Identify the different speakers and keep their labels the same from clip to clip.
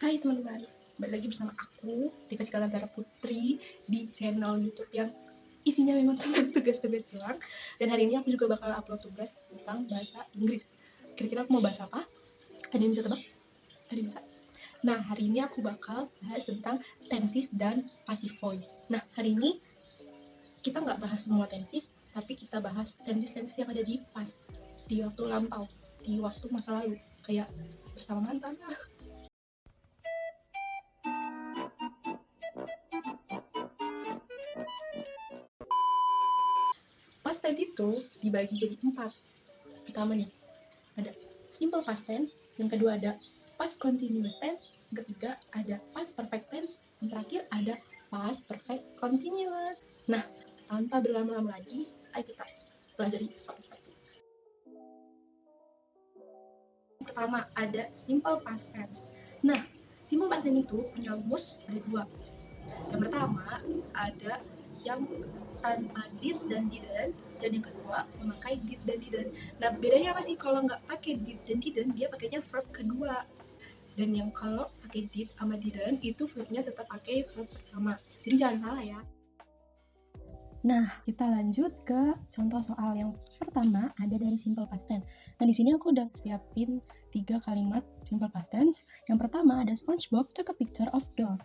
Speaker 1: Hai teman-teman, balik lagi bersama aku, Tika Cikalantara Putri, di channel YouTube yang isinya memang tentang tugas-tugas doang. Dan hari ini aku juga bakal upload tugas tentang bahasa Inggris. Kira-kira aku mau bahas apa? Ada yang bisa tebak? Ada yang bisa? Nah, hari ini aku bakal bahas tentang tenses dan passive voice. Nah, hari ini kita nggak bahas semua tenses, tapi kita bahas tenses-tenses yang ada di past, di waktu lampau, di waktu masa lalu, kayak bersama mantan. Past tense itu dibagi jadi 4. Pertama nih, ada simple past tense, yang kedua ada past continuous tense, yang ketiga ada past perfect tense, yang terakhir ada past perfect continuous. Nah, tanpa berlama-lama lagi, ayo kita pelajari satu-satu. Pertama, ada simple past tense. Nah, simple past tense itu punya rumus ada 2. Yang pertama, ada yang tanpa did dan didn't, dan yang kedua memakai did dan didn't. Nah, bedanya apa sih? Kalau nggak pakai did dan didn't, dia pakainya verb kedua. Dan yang kalau pakai did sama didn't, itu verbnya tetap pakai verb pertama. Jadi jangan salah ya. Nah, kita lanjut ke contoh soal yang pertama, ada dari simple past tense. Nah, di sini aku udah siapin 3 kalimat simple past tense. Yang pertama ada SpongeBob took a picture of doll.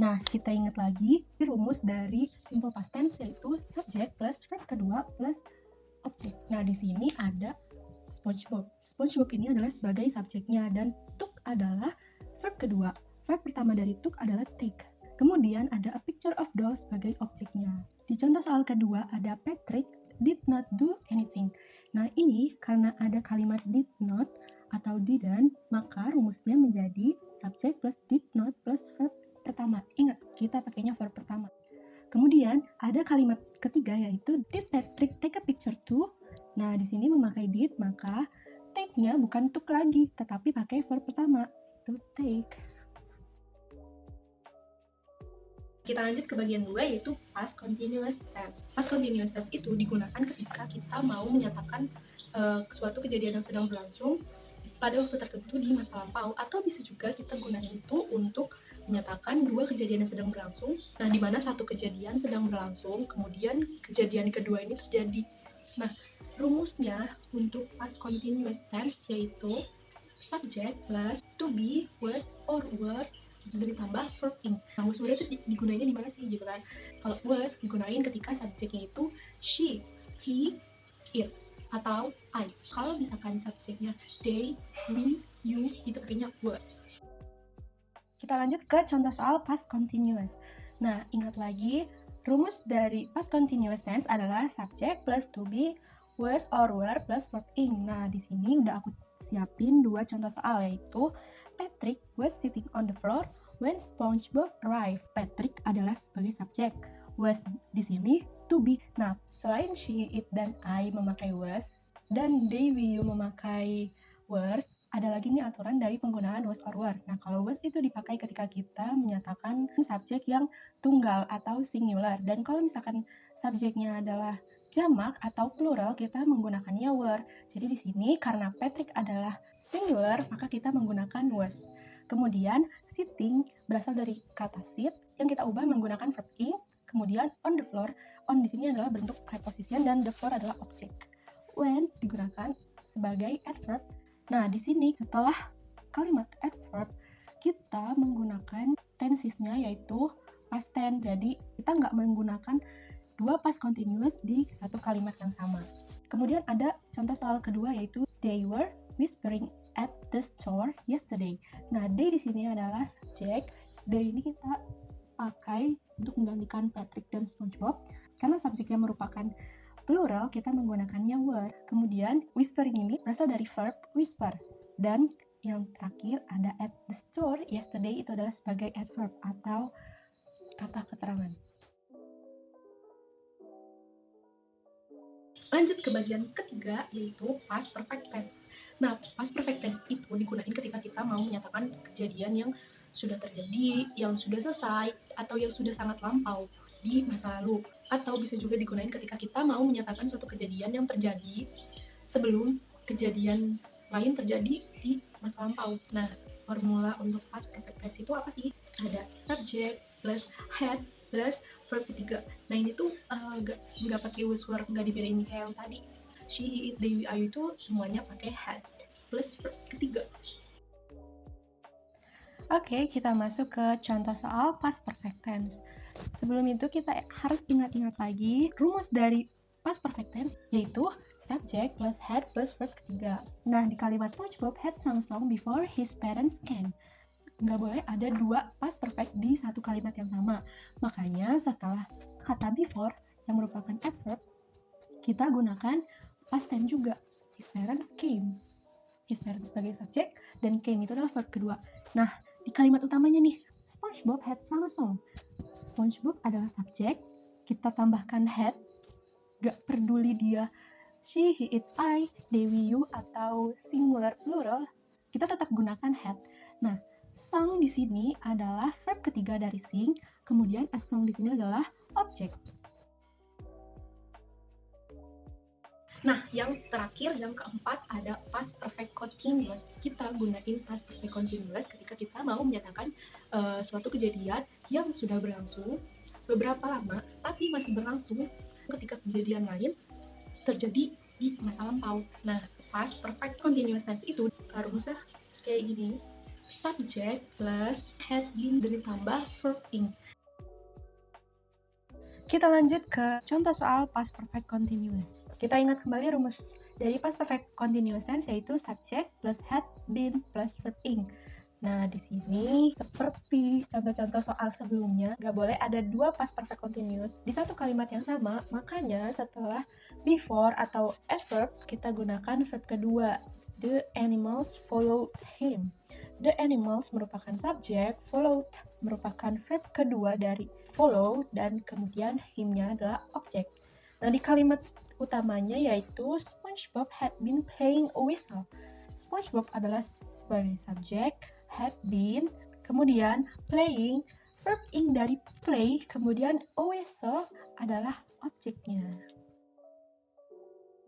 Speaker 1: Nah, kita ingat lagi rumus dari simple past tense, yaitu subject plus verb kedua plus object. Nah, di sini ada SpongeBob. SpongeBob ini adalah sebagai subjeknya, dan took adalah verb kedua. Verb pertama dari took adalah take. Kemudian ada a picture of doll sebagai objeknya. Di contoh soal kedua ada Patrick did not do anything. Nah, ini karena ada kalimat did not atau didn't, maka rumusnya menjadi subject plus did not plus verb pertama. Ingat, kita pakainya verb pertama. Kemudian ada kalimat ketiga, yaitu did Patrick take a picture too? Nah, di sini memakai did, maka take-nya bukan took lagi, tetapi pakai verb pertama, to take. Kita lanjut ke bagian 2, yaitu past continuous tense. Past continuous tense itu digunakan ketika kita mau menyatakan suatu kejadian yang sedang berlangsung pada waktu tertentu di masa lampau, atau bisa juga kita gunakan itu untuk menyatakan dua kejadian yang sedang berlangsung. Nah, di mana satu kejadian sedang berlangsung, kemudian kejadian kedua ini terjadi. Nah, rumusnya untuk past continuous tense yaitu subject plus to be, was, or were, dan ditambah verb ing. Nah, was itu digunainnya di mana sih gitu kan? Kalau was digunain ketika subjeknya itu she, he, it, atau I. Kalau misalkan subjeknya they, we, you, itu pakainya were. Kita lanjut ke contoh soal past continuous. Nah, ingat lagi, rumus dari past continuous tense adalah subject plus to be, was, or were plus verb ing. Nah, di sini udah aku siapin 2 contoh soal, yaitu Patrick was sitting on the floor when SpongeBob arrived. Patrick adalah sebagai subjek, was di sini to be. Nah, selain she, it, dan I memakai was, dan they, we, you memakai were, ada lagi nih aturan dari penggunaan was or were. Nah, kalau was itu dipakai ketika kita menyatakan subjek yang tunggal atau singular. Dan kalau misalkan subjeknya adalah jamak atau plural, kita menggunakannya were. Jadi di sini karena Patrick adalah singular, maka kita menggunakan was. Kemudian sitting berasal dari kata sit yang kita ubah menggunakan verb ing. Kemudian on the floor, on di sini adalah bentuk preposition dan the floor adalah objek. When digunakan sebagai adverb. Nah, di sini setelah kalimat adverb, kita menggunakan tensesnya yaitu past tense. Jadi kita nggak menggunakan 2 past continuous di satu kalimat yang sama. Kemudian ada contoh soal kedua, yaitu they were whispering at the store yesterday. Nah, they di sini adalah subjek. They ini kita pakai untuk menggantikan Patrick dan SpongeBob. Karena subjeknya merupakan plural, kita menggunakannya were. Kemudian whispering ini berasal dari verb whisper. Dan yang terakhir ada at the store yesterday, itu adalah sebagai adverb atau kata keterangan. Lanjut ke bagian ketiga, yaitu past perfect tense. Nah, past perfect tense itu digunakan ketika kita mau menyatakan kejadian yang sudah terjadi, yang sudah selesai, atau yang sudah sangat lampau di masa lalu. Atau bisa juga digunakan ketika kita mau menyatakan suatu kejadian yang terjadi sebelum kejadian lain terjadi di masa lampau. Nah, formula untuk past perfect tense itu apa sih? Ada subject plus had plus verb ketiga. Nah ini tuh nggak pakai was were, nggak dibedain kayak yang tadi. She, he, it, they, we, are itu semuanya pakai had plus verb ketiga. Oke, kita masuk ke contoh soal past perfect tense. Sebelum itu kita harus ingat-ingat lagi rumus dari past perfect tense, yaitu subject plus had plus verb ketiga. Nah, di kalimat SpongeBob had sung song before his parents came. Nggak boleh ada dua past perfect di satu kalimat yang sama. Makanya setelah kata before yang merupakan adverb, kita gunakan past tense juga. His parents came. His parents sebagai subjek dan came itu adalah verb kedua. Nah, di kalimat utamanya nih, SpongeBob had sung a song. SpongeBob adalah subjek, kita tambahkan had, gak peduli dia she, he, it, I, they, we, you, atau singular, plural, kita tetap gunakan had. Nah, sung di sini adalah verb ketiga dari sing, kemudian a song di sini adalah objek. Nah, yang terakhir, yang keempat, ada past perfect continuous. Kita gunain past perfect continuous ketika kita mau menyatakan suatu kejadian yang sudah berlangsung beberapa lama, tapi masih berlangsung ketika kejadian lain terjadi di masa lampau. Nah, past perfect continuous tense itu rumusnya kayak gini. Subject plus had been ditambah verb ing. Kita lanjut ke contoh soal past perfect continuous. Kita ingat kembali rumus dari past perfect continuous tense, yaitu subject plus had been plus verb ing. Nah, di sini seperti contoh-contoh soal sebelumnya, nggak boleh ada dua past perfect continuous di satu kalimat yang sama. Makanya setelah before atau adverb, kita gunakan verb kedua. The animals followed him. The animals merupakan subjek, followed merupakan verb kedua dari follow, dan kemudian him-nya adalah objek. Nah, di kalimat utamanya yaitu SpongeBob had been playing a whistle. SpongeBob adalah sebagai subjek, had been, kemudian playing, verb ing dari play, kemudian a whistle adalah objeknya.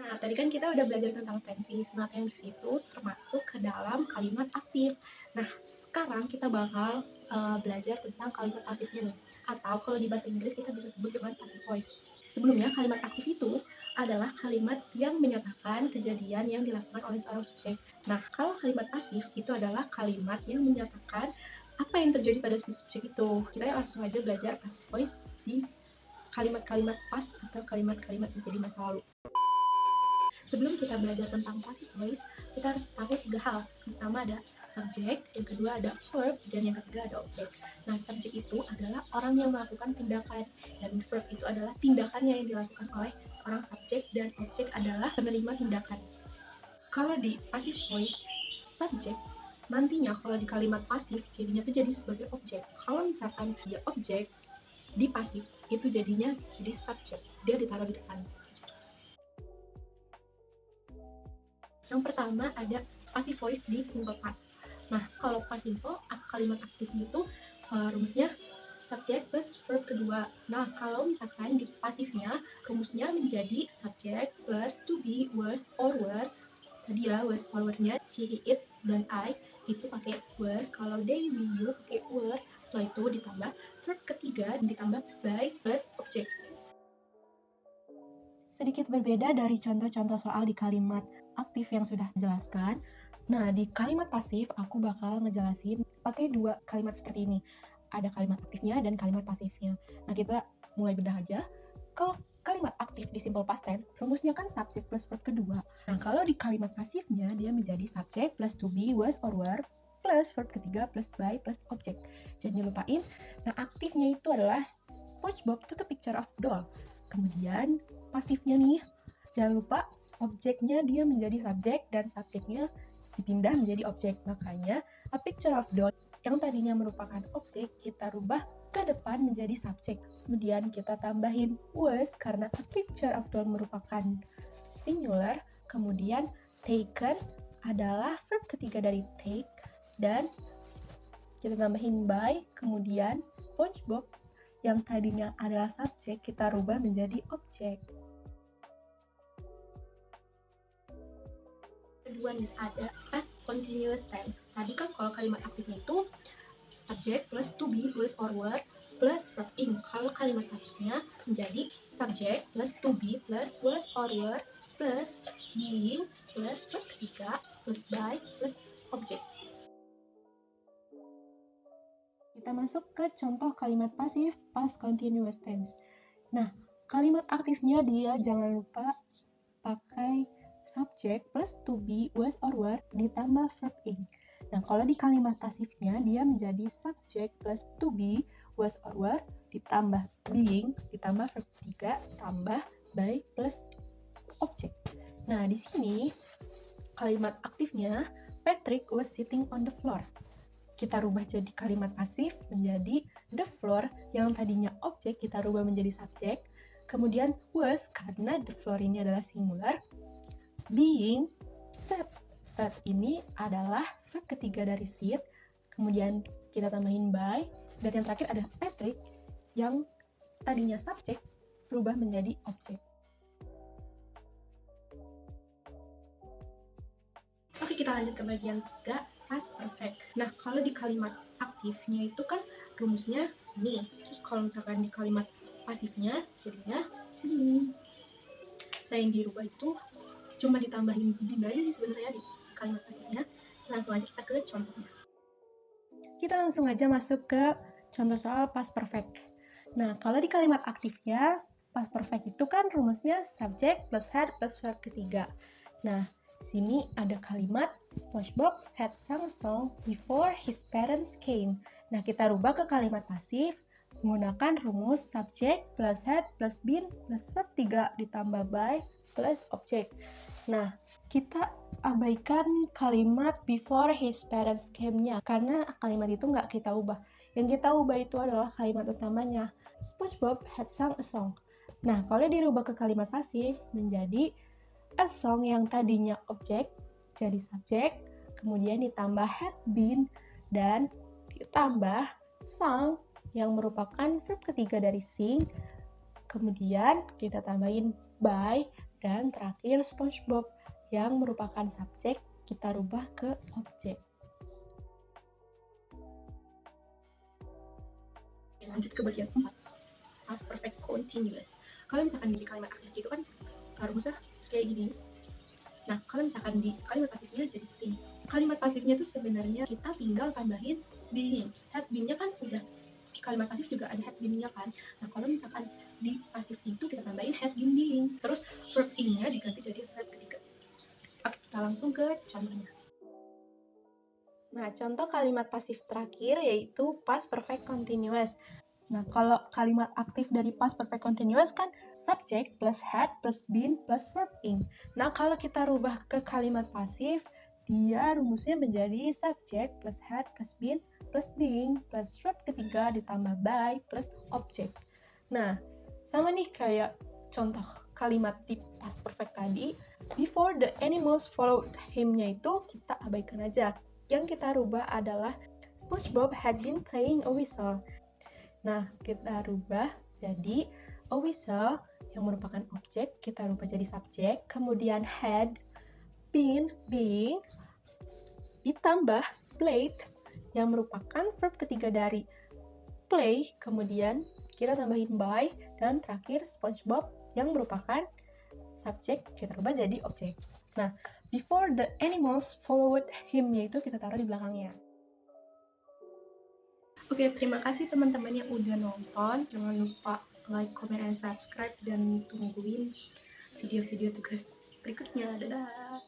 Speaker 1: Nah, tadi kan kita udah belajar tentang tenses. Nah, tenses itu termasuk ke dalam kalimat aktif. Nah, sekarang kita bakal belajar tentang kalimat pasifnya nih. Atau kalau di bahasa Inggris kita bisa sebut dengan passive voice. Sebelumnya, kalimat aktif itu adalah kalimat yang menyatakan kejadian yang dilakukan oleh seorang subjek. Nah, kalau kalimat pasif itu adalah kalimat yang menyatakan apa yang terjadi pada si subjek itu. Kita langsung aja belajar passive voice di kalimat-kalimat past atau kalimat-kalimat menjadi masa lalu. Sebelum kita belajar tentang passive voice, kita harus tahu tiga hal. Pertama ada subjek, yang kedua ada verb, dan yang ketiga ada objek. Nah, subjek itu adalah orang yang melakukan tindakan, dan verb itu adalah tindakannya yang dilakukan oleh seorang subjek, dan objek adalah penerima tindakan. Kalau di passive voice, subjek nantinya kalau di kalimat pasif jadinya itu jadi sebagai objek. Kalau misalkan dia objek di pasif itu jadinya jadi subjek, dia ditaruh di depan. Yang pertama ada passive voice di simple past. Nah, kalau past simple, kalimat aktifnya itu rumusnya subject plus verb kedua. Nah, kalau misalkan di pasifnya, rumusnya menjadi subject plus to be, was, or were. Tadi ya, was, or were-nya, she, he, it, dan I, itu pakai was. Kalau they, we, you, pakai were. Setelah itu ditambah verb ketiga, ditambah by plus object. Sedikit berbeda dari contoh-contoh soal di kalimat aktif yang sudah dijelaskan. Nah, di kalimat pasif aku bakal ngejelasin pakai dua kalimat seperti ini. Ada kalimat aktifnya dan kalimat pasifnya. Nah, kita mulai bedah aja. Kalau kalimat aktif di simple past tense, rumusnya kan subject plus verb kedua. Nah, kalau di kalimat pasifnya, dia menjadi subject plus to be, was, or were, plus verb ketiga plus by plus object. Jangan lupain, nah aktifnya itu adalah SpongeBob took a picture of doll. Kemudian pasifnya nih, jangan lupa objeknya dia menjadi subjek dan subjeknya dipindah menjadi objek. Makanya a picture of doll yang tadinya merupakan objek kita rubah ke depan menjadi subjek. Kemudian kita tambahin was karena a picture of doll merupakan singular. Kemudian taken adalah verb ketiga dari take, dan kita tambahin by. Kemudian SpongeBob yang tadinya adalah subjek kita rubah menjadi objek. Kedua nih ada past continuous tense. Tadi kan kalau kalimat aktifnya itu subject plus to be plus or were plus verb ing. Kalau kalimat pasifnya menjadi subject plus to be plus was or were plus being plus verb ketiga plus by plus object. Kita masuk ke contoh kalimat pasif past continuous tense. Nah, kalimat aktifnya dia jangan lupa pakai subject plus to be, was or were ditambah verb ing. Nah, kalau di kalimat pasifnya dia menjadi subject plus to be, was or were ditambah being, ditambah verb ketiga, tambah by plus object. Nah, di sini kalimat aktifnya Patrick was sitting on the floor. Kita rubah jadi kalimat pasif menjadi the floor, yang tadinya objek kita rubah menjadi subjek. Kemudian was, karena the floor ini adalah singular. Being, sat. Sat ini adalah verb ketiga dari sit. Kemudian kita tambahin by. Dan yang terakhir ada Patrick, yang tadinya subjek berubah menjadi objek. Oke, kita lanjut ke bagian 3, past perfect. Nah, kalau di kalimat aktifnya itu kan rumusnya ini. Terus kalau misalkan di kalimat pasifnya jadinya ini. Nah, yang dirubah itu cuma ditambahin been aja sih sebenarnya di kalimat pasifnya. Langsung aja kita ke contohnya. Kita langsung aja masuk ke contoh soal past perfect. Nah, kalau di kalimat aktifnya past perfect itu kan rumusnya subject plus had plus verb ketiga. Nah, sini ada kalimat SpongeBob had sung a song before his parents came. Nah, kita rubah ke kalimat pasif menggunakan rumus subject plus had plus been plus verb 3 ditambah by plus object. Nah, kita abaikan kalimat before his parents came-nya karena kalimat itu nggak kita ubah. Yang kita ubah itu adalah kalimat utamanya SpongeBob had sung a song. Nah, kalau dirubah ke kalimat pasif menjadi a song yang tadinya objek jadi subjek, kemudian ditambah had been dan ditambah sung yang merupakan verb ketiga dari sing, kemudian kita tambahin by dan terakhir SpongeBob yang merupakan subjek kita rubah ke objek. Lanjut ke bagian 4, past perfect continuous. Kalau misalkan di kalimat aktif itu kan rumusnya kayak gini. Nah, kalau misalkan di kalimat pasifnya jadi seperti ini. Kalimat pasifnya itu sebenarnya kita tinggal tambahin being. Had been-nya kan udah di kalimat pasif juga ada had been-nya kan. Nah, kalau misalkan di pasif itu kita tambahin had been being. Terus verb ing-nya diganti jadi verb ketiga. Oke, kita langsung ke contohnya. Nah, contoh kalimat pasif terakhir yaitu past perfect continuous. Nah, kalau kalimat aktif dari past perfect continuous kan subject plus had plus been plus verb ing. Nah, kalau kita rubah ke kalimat pasif, dia rumusnya menjadi subject plus had plus been plus being plus verb ketiga ditambah by plus object. Nah, sama nih kayak contoh kalimat di past perfect tadi. Before the animals followed him-nya itu kita abaikan aja. Yang kita rubah adalah SpongeBob had been playing a whistle. Nah, kita rubah jadi a whistle yang merupakan objek, kita rubah jadi subjek, kemudian had been being ditambah played yang merupakan verb ketiga dari play, kemudian kita tambahin by dan terakhir SpongeBob yang merupakan subjek, kita rubah jadi objek. Nah, before the animals followed him yaitu kita taruh di belakangnya. Oke, terima kasih teman-teman yang udah nonton. Jangan lupa like, comment, and subscribe. Dan tungguin video-video tugas berikutnya. Dadah!